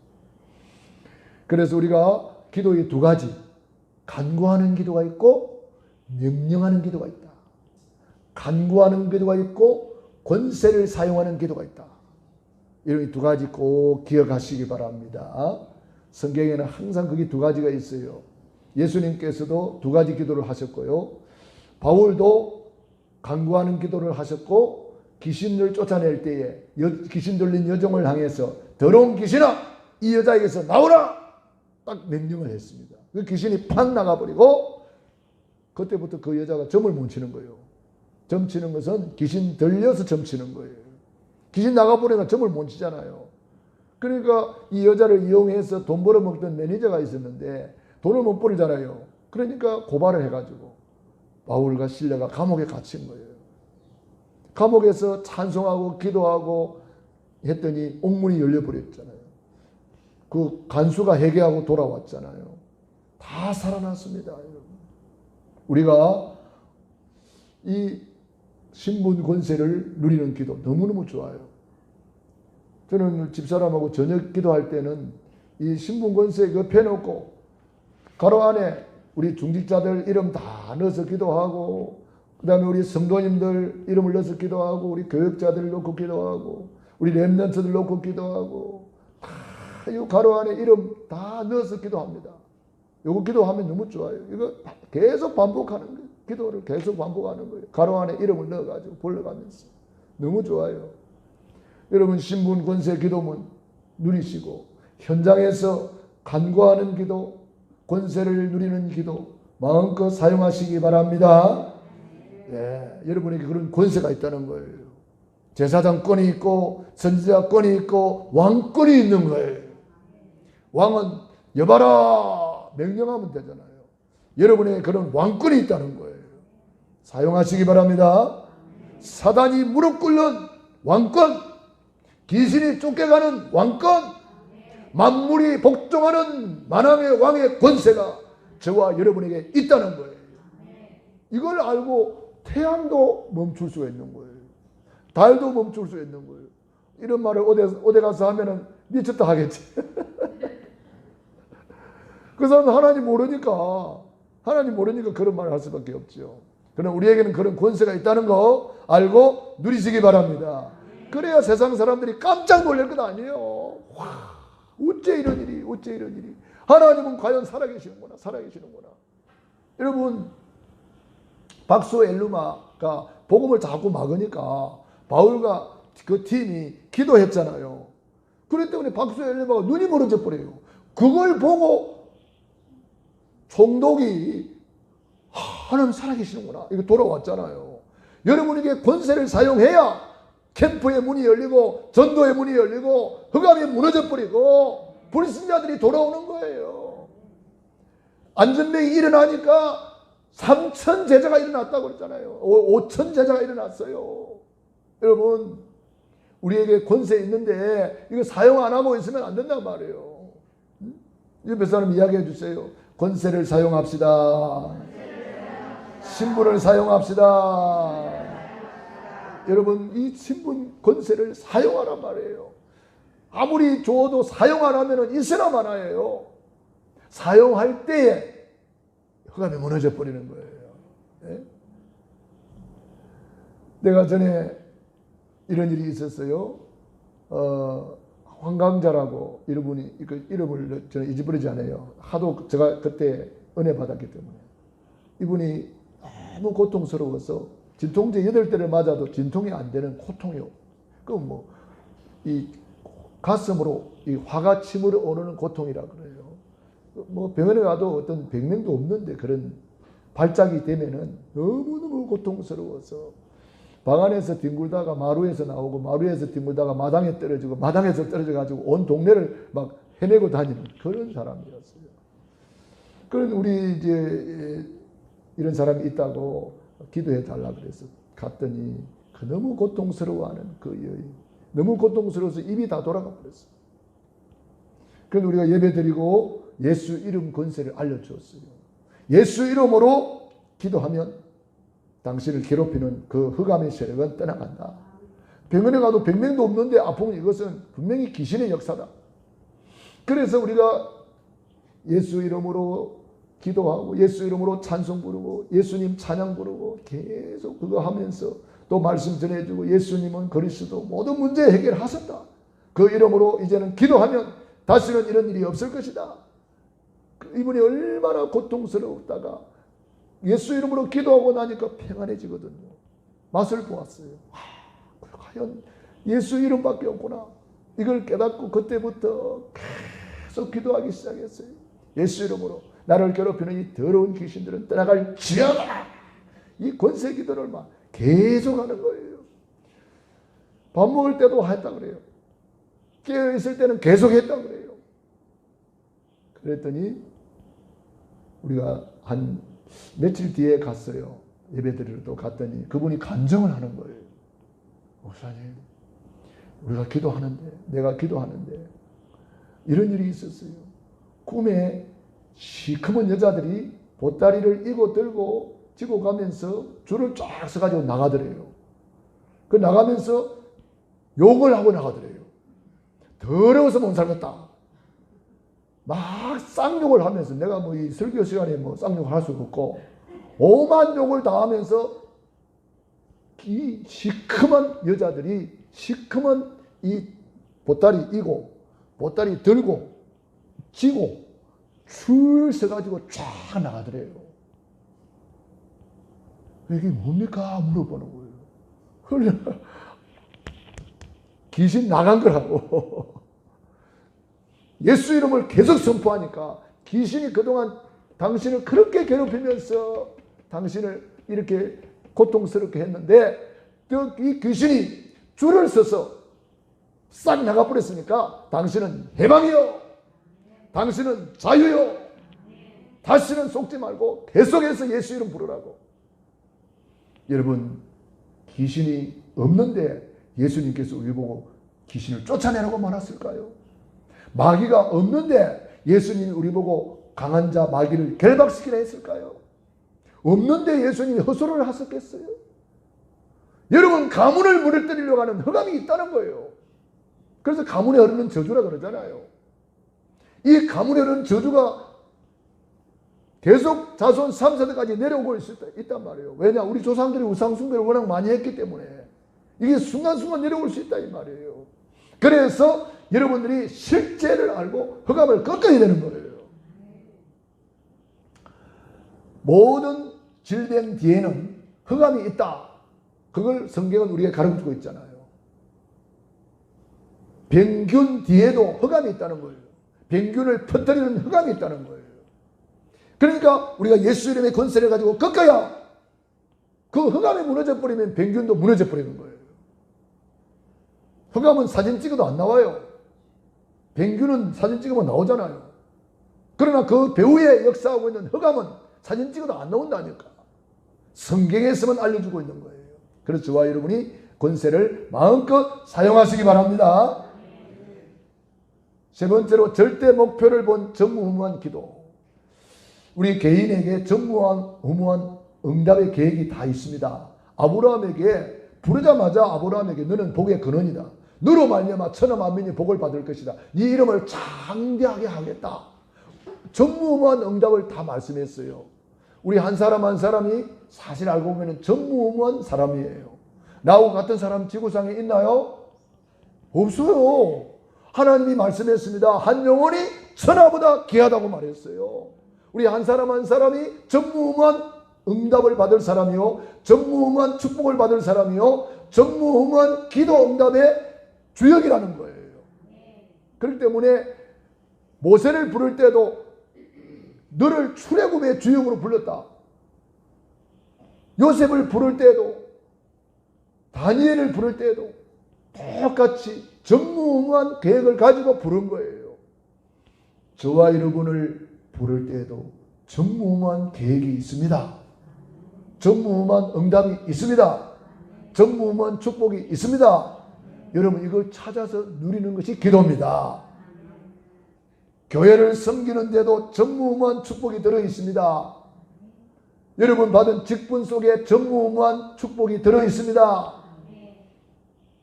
그래서 우리가 기도의 두 가지 간구하는 기도가 있고 명령하는 기도가 있다. 간구하는 기도가 있고 권세를 사용하는 기도가 있다. 이런 두 가지 꼭 기억하시기 바랍니다. 성경에는 항상 그게 두 가지가 있어요. 예수님께서도 두 가지 기도를 하셨고요. 바울도 간구하는 기도를 하셨고, 귀신을 쫓아낼 때에 귀신 들린 여종을 향해서 더러운 귀신아, 이 여자에게서 나오라! 딱 명령을 했습니다. 그 귀신이 팍 나가버리고 그때부터 그 여자가 점을 못 치는 거예요. 점 치는 것은 귀신 들려서 점 치는 거예요. 귀신 나가버리니까 점을 못 치잖아요. 그러니까 이 여자를 이용해서 돈 벌어먹던 매니저가 있었는데 돈을 못 벌잖아요. 그러니까 고발을 해가지고 바울과 실라가 감옥에 갇힌 거예요. 감옥에서 찬송하고 기도하고 했더니 옥문이 열려버렸잖아요. 그 간수가 회개하고 돌아왔잖아요. 다 살아났습니다. 여러분. 우리가 이 신분 권세를 누리는 기도 너무너무 좋아요. 저는 집사람하고 저녁 기도할 때는 이 신분 권세 펴놓고 가로 안에 우리 중직자들 이름 다 넣어서 기도하고, 그 다음에 우리 성도님들 이름을 넣어서 기도하고, 우리 교역자들 넣고 기도하고, 우리 렘넌트들 넣고 기도하고, 다 이 가로 안에 이름 다 넣어서 기도합니다. 요거 기도하면 너무 좋아요. 이거 계속 반복하는 거예요. 기도를 계속 반복하는 거예요. 가로 안에 이름을 넣어가지고 불러가면서. 너무 좋아요. 여러분 신분 권세 기도문 누리시고, 현장에서 간구하는 기도, 권세를 누리는 기도 마음껏 사용하시기 바랍니다. 예, 여러분에게 그런 권세가 있다는 거예요. 제사장권이 있고 선지자권이 있고 왕권이 있는 거예요. 왕은 여봐라 명령하면 되잖아요. 여러분에게 그런 왕권이 있다는 거예요. 사용하시기 바랍니다. 사단이 무릎 꿇는 왕권, 귀신이 쫓겨가는 왕권, 만물이 복종하는 만왕의 왕의 권세가 저와 여러분에게 있다는 거예요. 이걸 알고 태양도 멈출 수가 있는 거예요. 달도 멈출 수 있는 거예요. 이런 말을 어디 가서 하면은 미쳤다 하겠지. 그 사람은 하나님 모르니까 그런 말을 할 수밖에 없죠. 그러나 우리에게는 그런 권세가 있다는 거 알고 누리시기 바랍니다. 그래야 세상 사람들이 깜짝 놀랄 것 아니에요. 와, 어째 이런 일이. 하나님은 과연 살아계시는구나. 여러분, 박수 엘루마가 복음을 자꾸 막으니까 바울과 그 팀이 기도했잖아요. 그렇기 때문에 박수 엘루마가 눈이 멀어져 버려요. 그걸 보고 총독이 하나님 살아계시는구나. 이거 돌아왔잖아요. 여러분에게 권세를 사용해야 캠프의 문이 열리고 전도의 문이 열리고 흑암이 무너져 버리고 불신자들이 돌아오는 거예요. 안전병이 일어나니까 3,000 제자가 일어났다고 그랬잖아요. 5,000 제자가 일어났어요. 여러분, 우리에게 권세 있는데 이거 사용 안 하고 있으면 안 된단 말이에요. 옆에 사람 이야기해 주세요. 권세를 사용합시다. 신분을 사용합시다. 여러분, 이 신분 권세를 사용하란 말이에요. 아무리 줘도 사용 안 하면 있으나 마나예요. 사용할 때에 흑암이 무너져 버리는 거예요. 네? 내가 전에 이런 일이 있었어요. 황강자라고 이분이 이름을 저는 잊어버리지 않아요. 하도 제가 그때 은혜 받았기 때문에. 이분이 너무 고통스러워서 진통제 8대를 맞아도 진통이 안 되는 고통이요. 이 가슴으로 이 화가 치밀어 오르는 고통이라 그래요. 병원에 가도 어떤 병명도 없는데 그런 발작이 되면은 너무너무 고통스러워서 방 안에서 뒹굴다가 마루에서 나오고 마루에서 뒹굴다가 마당에 떨어지고 마당에서 떨어져가지고 온 동네를 막 헤매고 다니는 그런 사람이었어요. 그런 우리 이제 이런 사람이 있다고 기도해 달라 그래서 갔더니 그 너무 고통스러워하는 그 여인, 너무 고통스러워서 입이 다 돌아가 버렸어요. 그래서 우리가 예배드리고 예수 이름 권세를 알려주었어요. 예수 이름으로 기도하면 당신을 괴롭히는 그 흑암의 세력은 떠나간다. 병원에 가도 병명도 없는데 아프면 이것은 분명히 귀신의 역사다. 그래서 우리가 예수 이름으로 기도하고 예수 이름으로 찬송 부르고 예수님 찬양 부르고 계속 그거 하면서 또 말씀 전해주고 예수님은 그리스도 모든 문제 해결하셨다. 그 이름으로 이제는 기도하면 다시는 이런 일이 없을 것이다. 이분이 얼마나 고통스러웠다가 예수 이름으로 기도하고 나니까 평안해지거든요. 맛을 보았어요. 과연 예수 이름밖에 없구나. 이걸 깨닫고 그때부터 계속 기도하기 시작했어요. 예수 이름으로 나를 괴롭히는 이 더러운 귀신들은 떠나갈지어다. 이 권세 기도를 막 계속 하는 거예요. 밥 먹을 때도 했다 그래요. 깨어 있을 때는 계속 했다 그래요. 그랬더니 우리가 한 며칠 뒤에 갔어요. 예배드리러 또 갔더니 그분이 간증을 하는 거예요. 목사님, 우리가 기도하는데, 내가 기도하는데 이런 일이 있었어요. 꿈에 시커먼 여자들이 보따리를 이고 들고 지고 가면서 줄을 쫙 서가지고 나가더래요. 그 나가면서 욕을 하고 나가더래요. 더러워서 못 살겠다. 막 쌍욕을 하면서, 내가 뭐 이 설교 시간에 뭐 쌍욕을 할 수가 없고 오만 욕을 다 하면서 이 시커먼 여자들이 시커먼 이 보따리 이고 보따리 들고 지고 줄 서가지고 쫙 나가더래요. 이게 뭡니까? 물어보는 거예요. 귀신 나간 거라고. 예수 이름을 계속 선포하니까 귀신이 그동안 당신을 그렇게 괴롭히면서 당신을 이렇게 고통스럽게 했는데 이 귀신이 줄을 서서 싹 나가버렸으니까 당신은 해방이요. 당신은 자유요. 다시는 속지 말고 계속해서 예수 이름 부르라고. 여러분, 귀신이 없는데 예수님께서 우리 보고 귀신을 쫓아내라고 말했을까요? 마귀가 없는데 예수님이 우리 보고 강한 자 마귀를 결박시키라 했을까요? 없는데 예수님이 허소를 하셨겠어요? 여러분, 가문을 무너뜨리려고 하는 흑암이 있다는 거예요. 그래서 가문에 흐르는 저주라 그러잖아요. 이 가문에 흐르는 저주가 계속 자손 3세대까지 내려오고 있단 말이에요. 왜냐? 우리 조상들이 우상숭배를 워낙 많이 했기 때문에 이게 순간순간 내려올 수 있다 이 말이에요. 그래서 여러분들이 실제를 알고 흑암을 꺾어야 되는 거예요. 모든 질병 뒤에는 흑암이 있다. 그걸 성경은 우리가 가르쳐주고 있잖아요. 병균 뒤에도 흑암이 있다는 거예요. 병균을 퍼뜨리는 흑암이 있다는 거예요. 그러니까 우리가 예수 이름의 권세를 가지고 꺾어야 그 흑암이 무너져 버리면 병균도 무너져 버리는 거예요. 흑암은 사진 찍어도 안 나와요. 병균은 사진 찍으면 나오잖아요. 그러나 그 배후에 역사하고 있는 흑암은 사진 찍어도 안 나온다니까. 성경에서만 알려주고 있는 거예요. 그래서 저와 여러분이 권세를 마음껏 사용하시기 바랍니다. 세 번째로 절대 목표를 본 전무후무한 기도. 우리 개인에게 전무후무한 응답의 계획이 다 있습니다. 아브라함에게 부르자마자 아브라함에게 너는 복의 근원이다. 너로 말미암아 천하 만민이 복을 받을 것이다. 네 이름을 장대하게 하겠다. 전무후무한 응답을 다 말씀했어요. 우리 한 사람 한 사람이 사실 알고 보면 전무후무한 사람이에요. 나하고 같은 사람 지구상에 있나요? 없어요. 하나님이 말씀했습니다. 한 영혼이 천하보다 귀하다고 말했어요. 우리 한 사람 한 사람이 전무후무한 응답을 받을 사람이요, 전무후무한 축복을 받을 사람이요, 전무후무한 기도 응답의 주역이라는 거예요. 그렇기 때문에 모세를 부를 때도 너를 출애굽의 주역으로 불렀다. 요셉을 부를 때도, 다니엘을 부를 때도 똑같이 전무후무한 계획을 가지고 부른 거예요. 저와 여러분을 부를 때에도 전무후무한 계획이 있습니다. 전무후무한 응답이 있습니다. 전무후무한 축복이 있습니다. 여러분, 이걸 찾아서 누리는 것이 기도입니다. 교회를 섬기는데도 전무후무한 축복이 들어있습니다. 여러분 받은 직분 속에 전무후무한 축복이 들어있습니다.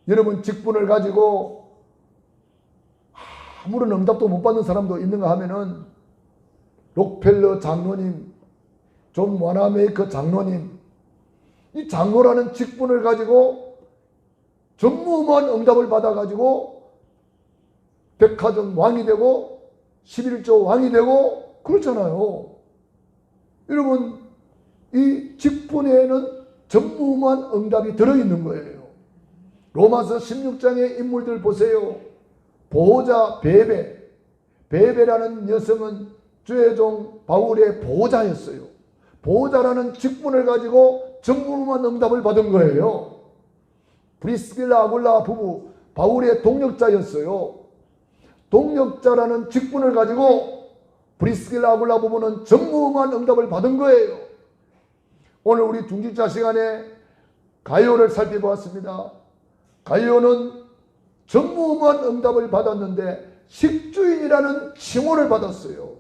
여러분 직분을 가지고 아무런 응답도 못 받는 사람도 있는가 하면은 록펠러 장로님, 존 와나메이커 장로님, 이 장로라는 직분을 가지고 전무후무한 응답을 받아가지고 백화점 왕이 되고 11조 왕이 되고 그렇잖아요. 여러분, 이 직분에는 전무후무한 응답이 들어있는 거예요. 로마서 16장의 인물들 보세요. 보호자 베베. 베베라는 여성은 주의 종 바울의 보호자였어요. 보호자라는 직분을 가지고 전무후무한 응답을 받은 거예요. 브리스길라 아굴라 부부, 바울의 동역자였어요. 동역자라는 직분을 가지고 브리스길라 아굴라 부부는 전무후무한 응답을 받은 거예요. 오늘 우리 중직자 시간에 가요를 살펴보았습니다. 가요는 전무후무한 응답을 받았는데 식주인이라는 칭호를 받았어요.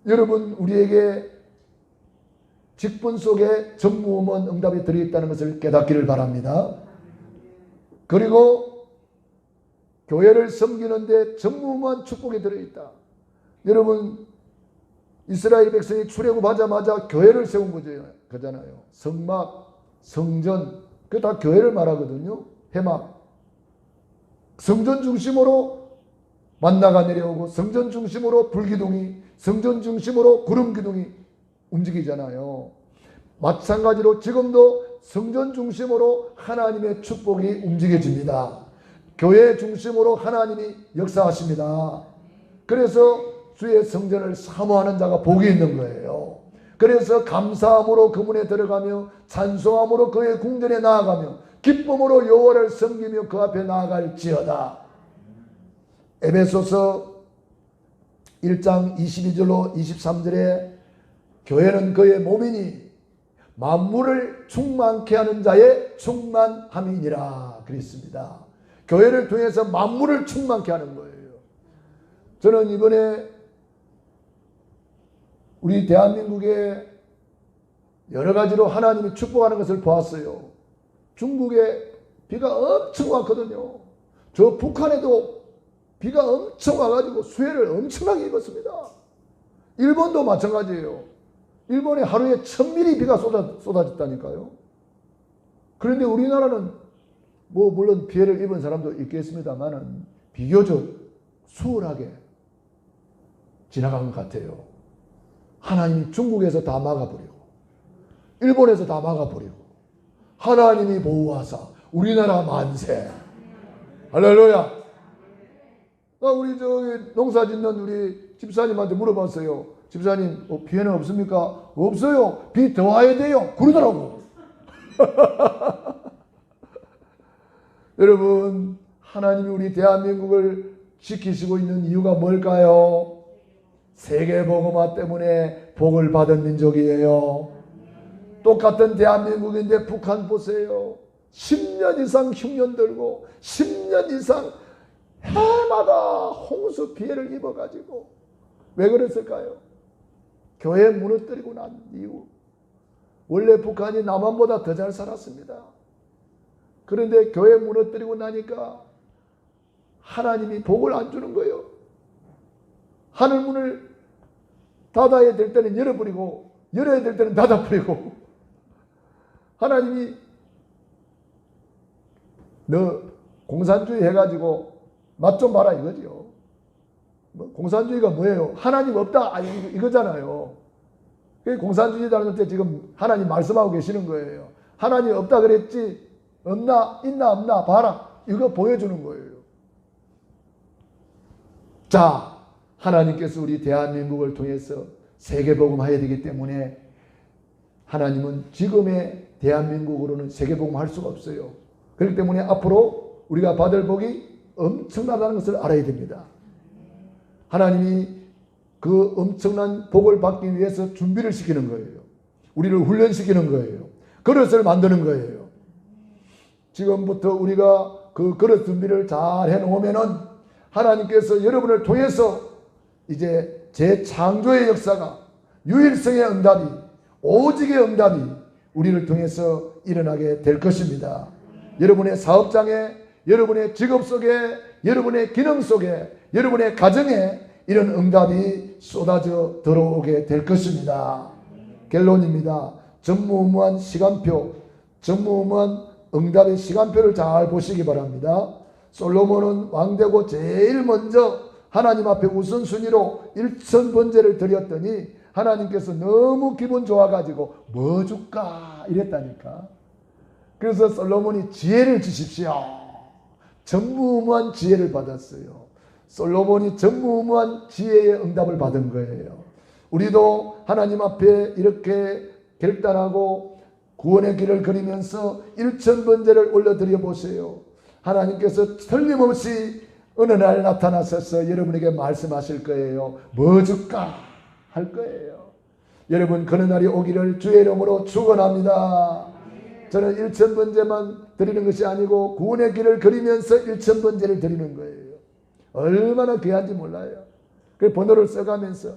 여러분, 우리에게 직분 속에 전무후무한 응답이 들어있다는 것을 깨닫기를 바랍니다. 그리고 교회를 섬기는데 전무후무한 축복이 들어있다. 여러분, 이스라엘 백성이 출애굽하자마자 교회를 세운 거잖아요. 성막, 성전, 그게 다 교회를 말하거든요. 회막. 성전 중심으로 만나가 내려오고 성전 중심으로 불기둥이, 성전 중심으로 구름기둥이 움직이잖아요. 마찬가지로 지금도 성전 중심으로 하나님의 축복이 움직여집니다. 교회 중심으로 하나님이 역사하십니다. 그래서 주의 성전을 사모하는 자가 복이 있는 거예요. 그래서 감사함으로 그 문에 들어가며 찬송함으로 그의 궁전에 나아가며 기쁨으로 여호와를 섬기며 그 앞에 나아갈지어다. 에베소서 1장 22절로 23절에 교회는 그의 몸이니 만물을 충만케 하는 자의 충만함이니라 그랬습니다. 교회를 통해서 만물을 충만케 하는 거예요. 저는 이번에 우리 대한민국에 여러 가지로 하나님이 축복하는 것을 보았어요. 중국에 비가 엄청 왔거든요. 저 북한에도 비가 엄청 와가지고 수해를 엄청나게 입었습니다. 일본도 마찬가지예요. 일본에 하루에 1000mm 비가 쏟아졌다니까요. 그런데 우리나라는 뭐 물론 피해를 입은 사람도 있겠습니다만은 비교적 수월하게 지나간 것 같아요. 하나님이 중국에서 다 막아버리고 일본에서 다 막아버리고 하나님이 보호하사 우리나라 만세. 할렐루야. 우리 저기 농사 짓는 우리 집사님한테 물어봤어요. 집사님, 피해는 없습니까? 없어요. 비 더 와야 돼요. 그러더라고. 여러분, 하나님이 우리 대한민국을 지키시고 있는 이유가 뭘까요? 세계복음화 때문에 복을 받은 민족이에요. 똑같은 대한민국인데 북한 보세요. 10년 이상 흉년 들고 10년 이상 해마다 홍수 피해를 입어가지고 왜 그랬을까요? 교회 무너뜨리고 난 이후. 원래 북한이 남한보다 더 잘 살았습니다. 그런데 교회 무너뜨리고 나니까 하나님이 복을 안 주는 거예요. 하늘문을 닫아야 될 때는 열어버리고 열어야 될 때는 닫아버리고 하나님이 너 공산주의 해가지고 맛 좀 봐라 이거죠. 공산주의가 뭐예요? 하나님 없다 이거잖아요. 공산주의자는 때 지금 하나님 말씀하고 계시는 거예요. 하나님 없다 그랬지 없나 있나 없나 봐라 이거 보여주는 거예요. 자, 하나님께서 우리 대한민국을 통해서 세계복음 해야 되기 때문에 하나님은 지금의 대한민국으로는 세계복음 할 수가 없어요. 그렇기 때문에 앞으로 우리가 받을 복이 엄청나다는 것을 알아야 됩니다. 하나님이 그 엄청난 복을 받기 위해서 준비를 시키는 거예요. 우리를 훈련시키는 거예요. 그릇을 만드는 거예요. 지금부터 우리가 그 그릇 준비를 잘 해놓으면은 하나님께서 여러분을 통해서 이제 재창조의 역사가 유일성의 응답이 오직의 응답이 우리를 통해서 일어나게 될 것입니다. 여러분의 사업장에 여러분의 직업 속에 여러분의 기능 속에 여러분의 가정에 이런 응답이 쏟아져 들어오게 될 것입니다. 결론입니다. 전무후무한 시간표, 전무후무한 응답의 시간표를 잘 보시기 바랍니다. 솔로몬은 왕되고 제일 먼저 하나님 앞에 우선순위로 일천번제를 드렸더니 하나님께서 너무 기분 좋아가지고 뭐 줄까 이랬다니까. 그래서 솔로몬이 지혜를 주십시오. 전무후무한 지혜를 받았어요. 솔로몬이 전무후무한 지혜의 응답을 받은 거예요. 우리도 하나님 앞에 이렇게 결단하고 구원의 길을 그리면서 일천번제를 올려드려 보세요. 하나님께서 틀림없이 어느 날 나타나셔서 여러분에게 말씀하실 거예요. 뭐 줄까 할 거예요. 여러분 그런 날이 오기를 주의 이름으로 축원합니다. 저는 일천번제만 드리는 것이 아니고 구원의 길을 그리면서 일천번제를 드리는 거예요. 얼마나 귀한지 몰라요. 그 번호를 써가면서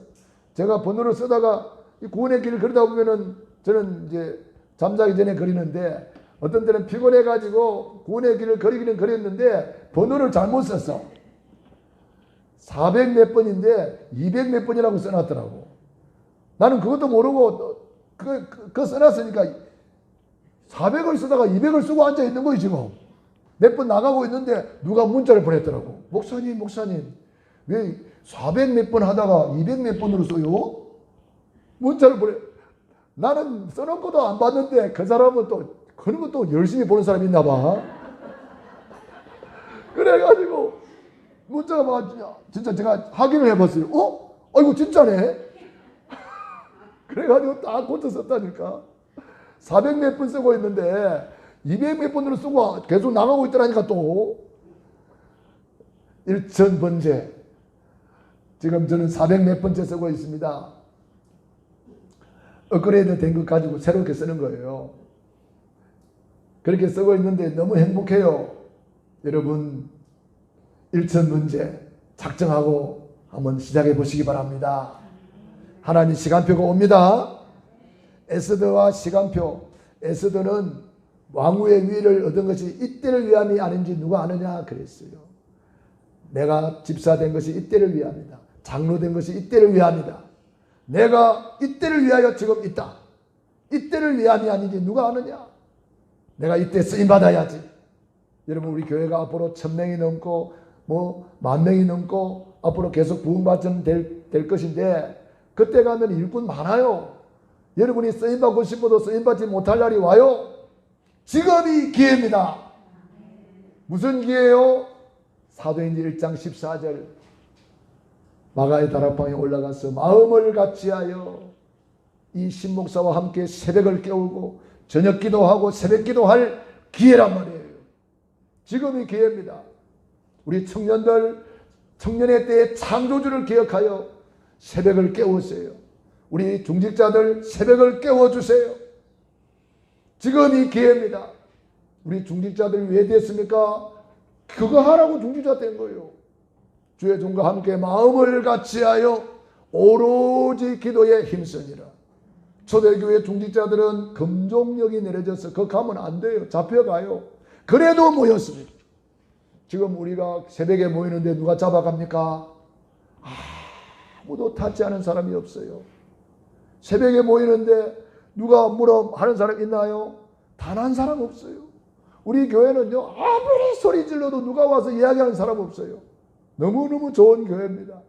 제가 번호를 쓰다가 이 구원의 길을 그리다 보면은 저는 이제 잠자기 전에 그리는데 어떤 때는 피곤해가지고 구원의 길을 그리기는 그렸는데 번호를 잘못 썼어. 400 몇 번인데 200 몇 번이라고 써놨더라고. 나는 그것도 모르고 그거 써놨으니까 400을 쓰다가 200을 쓰고 앉아있는 거예요 지금. 몇 번 나가고 있는데 누가 문자를 보냈더라고. 목사님 왜 400 몇 번 하다가 200 몇 번으로 써요? 문자를 보내. 나는 써놓고도 안 봤는데 그 사람은 또 그런 것도 열심히 보는 사람이 있나 봐. 그래가지고 문자가 막 진짜 제가 확인을 해봤어요. 아이고 진짜네. 그래가지고 딱 고쳐 썼다니까. 400 몇 번 쓰고 있는데 200 몇 번으로 쓰고 계속 나가고 있더라니까 또. 일천번제. 지금 저는 400 몇 번째 쓰고 있습니다. 업그레이드 된 것 가지고 새롭게 쓰는 거예요. 그렇게 쓰고 있는데 너무 행복해요. 여러분 일천번제 작정하고 한번 시작해 보시기 바랍니다. 하나님 시간표가 옵니다. 에스더와 시간표. 에스더는 왕후의 위를 얻은 것이 이때를 위함이 아닌지 누가 아느냐 그랬어요. 내가 집사 된 것이 이때를 위함이다. 장로 된 것이 이때를 위함이다. 내가 이때를 위하여 지금 있다. 이때를 위함이 아닌지 누가 아느냐. 내가 이때 쓰임 받아야지. 여러분 우리 교회가 앞으로 1000명이 넘고 뭐 10,000명이 넘고 앞으로 계속 부흥받으면 될 것인데 그때 가면 일꾼 많아요. 여러분이 쓰임받고 싶어도 쓰임받지 못할 날이 와요. 지금이 기회입니다. 무슨 기회요? 사도행전 1장 14절 마가의 다락방에 올라가서 마음을 같이하여 이 신목사와 함께 새벽을 깨우고 저녁 기도하고 새벽 기도할 기회란 말이에요. 지금이 기회입니다. 우리 청년들 청년의 때의 창조주를 기억하여 새벽을 깨우세요. 우리 중직자들 새벽을 깨워주세요. 지금이 기회입니다. 우리 중직자들 왜 됐습니까? 그거 하라고 중직자 된 거예요. 주의 종과 함께 마음을 같이하여 오로지 기도에 힘쓰니라. 초대교회 중직자들은 금종력이 내려져서 그 가면 안 돼요. 잡혀가요. 그래도 모였습니다. 지금 우리가 새벽에 모이는데 누가 잡아갑니까? 아무도 닿지 않은 사람이 없어요. 새벽에 모이는데 누가 뭐라 하는 사람 있나요? 단 한 사람 없어요. 우리 교회는요 아무리 소리 질러도 누가 와서 이야기하는 사람 없어요. 너무너무 좋은 교회입니다.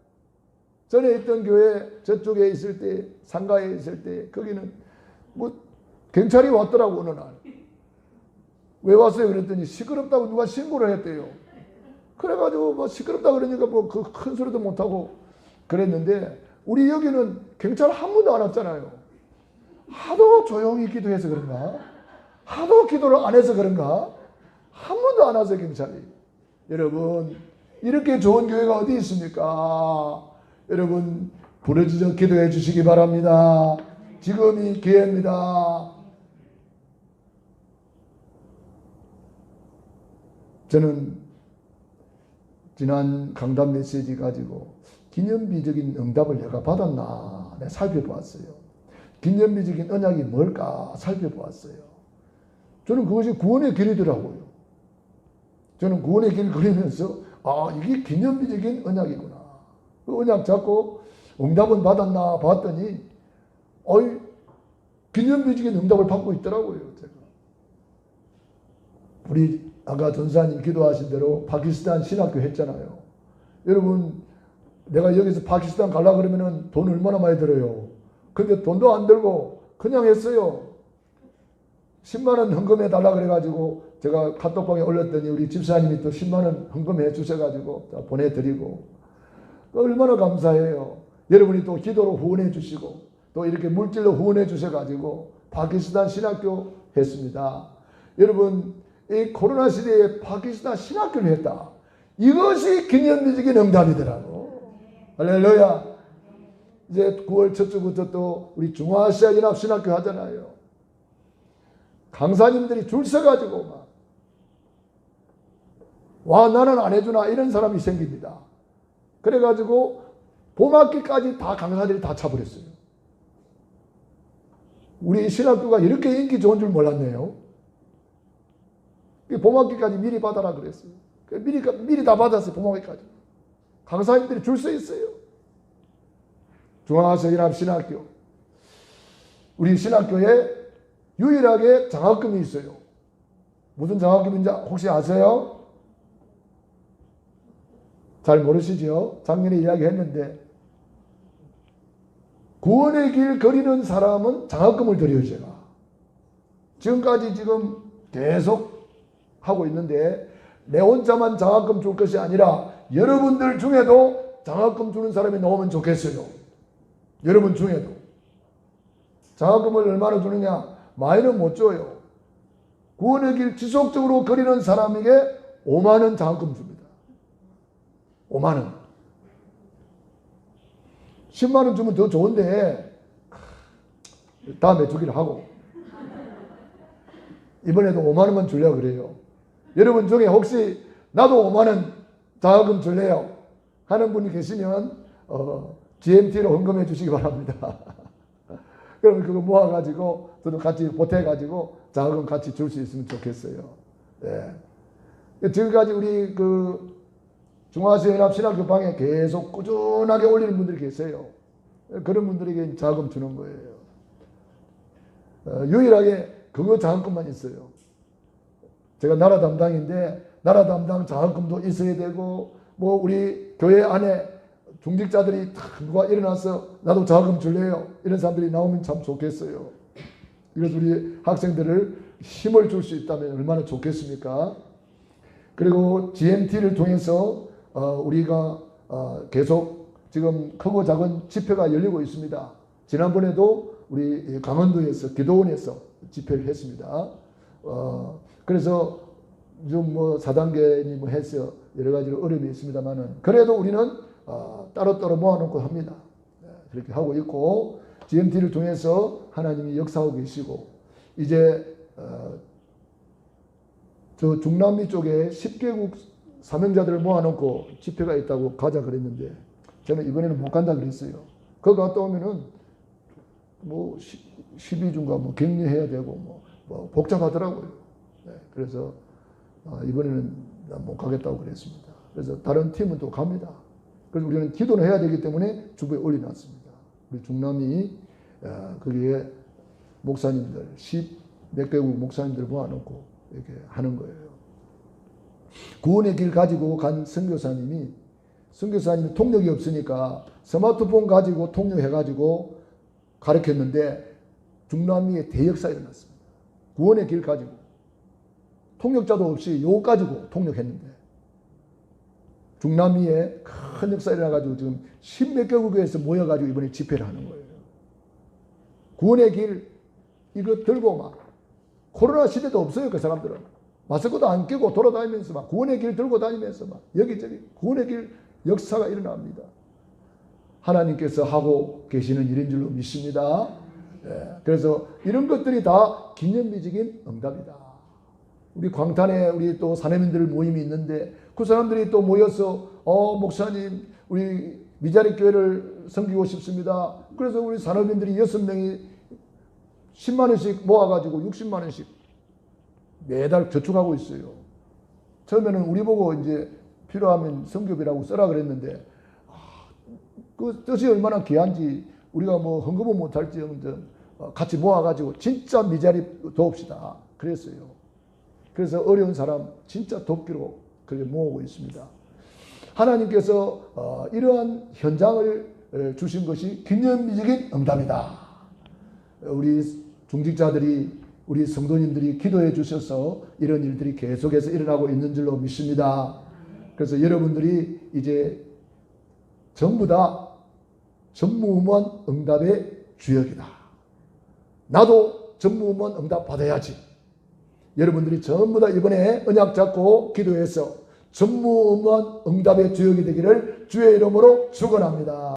전에 있던 교회 저쪽에 있을 때 상가에 있을 때 거기는 뭐 경찰이 왔더라고 어느 날. 왜 왔어요? 그랬더니 시끄럽다고 누가 신고를 했대요. 그래가지고 뭐 시끄럽다 그러니까 뭐 그 큰 소리도 못하고 그랬는데 우리 여기는 경찰 한 번도 안 왔잖아요. 하도 조용히 기도해서 그런가? 하도 기도를 안 해서 그런가? 한 번도 안 와서 경찰이. 여러분 이렇게 좋은 교회가 어디 있습니까? 여러분 부르짖어 기도해 주시기 바랍니다. 지금이 기회입니다. 저는 지난 강단 메시지 가지고 기념비적인 응답을 내가 받았나 내가 살펴보았어요. 기념비적인 언약이 뭘까 살펴보았어요. 저는 그것이 구원의 길이더라고요. 저는 구원의 길을 그리면서 이게 기념비적인 언약이구나. 그 언약 잡고 응답은 받았나 봤더니 어이 기념비적인 응답을 받고 있더라고요. 제가. 우리 아까 전사님 기도하신 대로 파키스탄 신학교 했잖아요. 여러분 내가 여기서 파키스탄 가려고 그러면은 돈 얼마나 많이 들어요. 근데 돈도 안 들고 그냥 했어요. 10만 원 헌금해 달라 그래가지고 제가 카톡방에 올렸더니 우리 집사님이 또 10만 원 헌금해 주셔가지고 보내드리고 얼마나 감사해요. 여러분이 또 기도로 후원해 주시고 또 이렇게 물질로 후원해 주셔가지고 파키스탄 신학교 했습니다. 여러분 이 코로나 시대에 파키스탄 신학교를 했다. 이것이 기념비적인 응답이더라고. 할렐루야. 이제 9월 첫 주부터 또 우리 중화아시아 연합 신학교 하잖아요. 강사님들이 줄 서가지고 막 와 나는 안 해주나 이런 사람이 생깁니다. 그래가지고 봄학기까지 다 강사들이 다 차버렸어요. 우리 신학교가 이렇게 인기 좋은 줄 몰랐네요. 봄학기까지 미리 받아라 그랬어요. 미리 다 받았어요. 봄학기까지. 강사님들이 줄 서 있어요. 중앙아시아 연합 신학교. 우리 신학교에 유일하게 장학금이 있어요. 무슨 장학금인지 혹시 아세요? 잘 모르시죠? 작년에 이야기했는데 구원의 길 거리는 사람은 장학금을 드려요. 제가 지금까지 지금 계속 하고 있는데 내 혼자만 장학금 줄 것이 아니라 여러분들 중에도 장학금 주는 사람이 나오면 좋겠어요. 여러분 중에도 장학금을 얼마나 주느냐? 많이는 못 줘요. 구원의 길 지속적으로 거리는 사람에게 5만 원 장학금 줍니다. 5만 원. 10만 원 주면 더 좋은데 다음에 주기로 하고 이번에도 5만 원만 주려고 그래요. 여러분 중에 혹시 나도 5만 원 장학금 줄래요? 하는 분이 계시면 GMT로 헌금해 주시기 바랍니다. 그러면 그거 모아가지고 저도 같이 보태가지고 장학금 같이 줄 수 있으면 좋겠어요. 네. 지금까지 우리 그 중화아시아 연합 신학교 방에 계속 꾸준하게 올리는 분들이 계세요. 그런 분들에게 자금 주는 거예요. 유일하게 그거 장학금만 있어요. 제가 나라 담당인데 나라 담당 장학금도 있어야 되고 뭐 우리 교회 안에 중직자들이 다 누가 일어나서 나도 자금 줄래요? 이런 사람들이 나오면 참 좋겠어요. 그래서 우리 학생들을 힘을 줄 수 있다면 얼마나 좋겠습니까? 그리고 GMT를 통해서 우리가 계속 지금 크고 작은 집회가 열리고 있습니다. 지난번에도 우리 강원도에서 기도원에서 집회를 했습니다. 그래서 좀 뭐 4단계니 뭐 해서 여러 가지로 어려움이 있습니다만은 그래도 우리는 따로따로 모아놓고 합니다. 그렇게 하고 있고 GMT를 통해서 하나님이 역사하고 계시고 이제 저 중남미 쪽에 10개국 사명자들을 모아놓고 집회가 있다고 가자 그랬는데 저는 이번에는 못 간다 그랬어요. 거기 갔다 오면은 뭐 12주인가 뭐 격리해야 되고 뭐 복잡하더라고요. 네, 그래서 이번에는 못 가겠다고 그랬습니다. 그래서 다른 팀은 또 갑니다. 그래서 우리는 기도는 해야 되기 때문에 주부에 올려놨습니다. 우리 중남미 거기에 목사님들 10몇 개국 목사님들 모아놓고 이렇게 하는 거예요. 구원의 길 가지고 간 선교사님이 통력이 없으니까 스마트폰 가지고 통역해가지고 가르쳤는데 중남미에 대역사 일어났습니다. 구원의 길 가지고 통역자도 없이 요거 가지고 통역했는데 중남미에 큰 역사 일어나가지고 지금 10몇 개국에서 모여가지고 이번에 집회를 하는 거예요. 구원의 길 이거 들고 막 코로나 시대도 없어요. 그 사람들은 마스크도 안 끼고 돌아다니면서 막 구원의 길 들고 다니면서 막 여기저기 구원의 길 역사가 일어납니다. 하나님께서 하고 계시는 일인 줄로 믿습니다. 그래서 이런 것들이 다 기념비적인 응답이다. 우리 광탄에 우리 또 사내민들 모임이 있는데 그 사람들이 또 모여서 목사님 우리 미자리 교회를 섬기고 싶습니다. 그래서 우리 산업인들이 6명이 10만 원씩 모아가지고 60만 원씩 매달 저축하고 있어요. 처음에는 우리 보고 이제 필요하면 성교비라고 써라 그랬는데 그 뜻이 얼마나 귀한지 우리가 뭐 헌금은 못할지언정 같이 모아가지고 진짜 미자리 도웁시다. 그랬어요. 그래서 어려운 사람 진짜 돕기로 그렇게 모으고 있습니다. 하나님께서 이러한 현장을 주신 것이 기념비적인 응답이다. 우리 중직자들이 우리 성도님들이 기도해 주셔서 이런 일들이 계속해서 일어나고 있는 줄로 믿습니다. 그래서 여러분들이 이제 전부 다 전무후무한 응답의 주역이다. 나도 전무후무한 응답 받아야지. 여러분들이 전부 다 이번에 언약 잡고 기도해서 전무후무한 응답의 주역이 되기를 주의 이름으로 축원합니다.